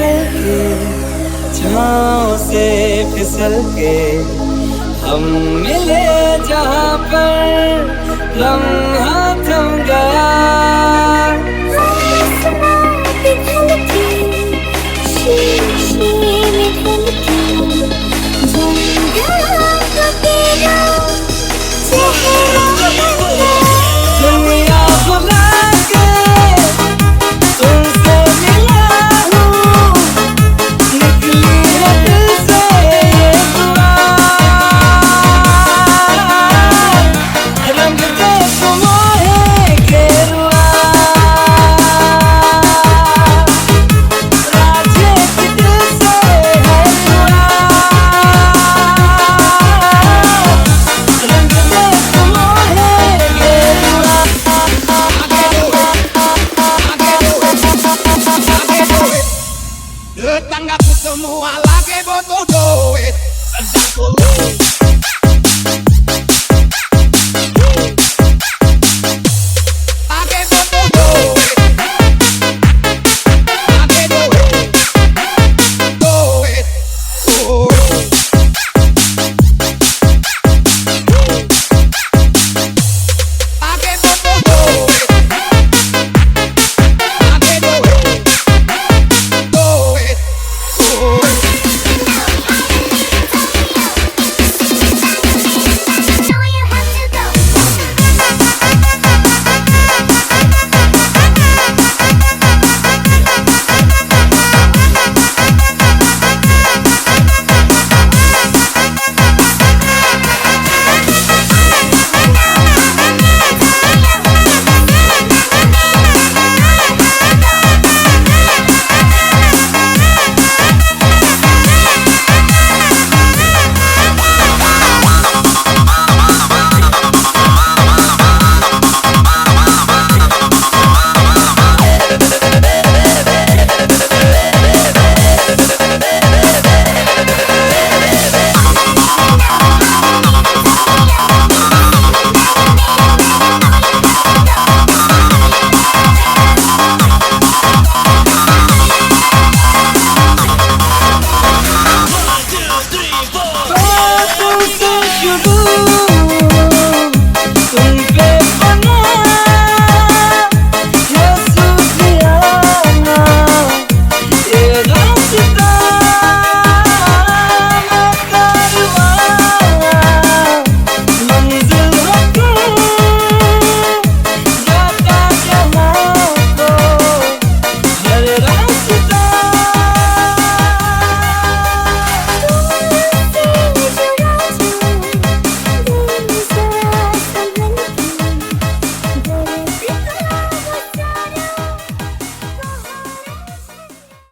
संभल के छाँव से फिसल के हम मिले जहाँ पर लम्हा थम गया। दुनिया भुला के तुमसे मिला हूँ, निकली है दिल से ये दुआ। रंग दे तुम मोहे गेरुआ, राजे की दिल से है दुआ। रंग दे तुम मोहे गेरुआ। Tangga semua lagi butuh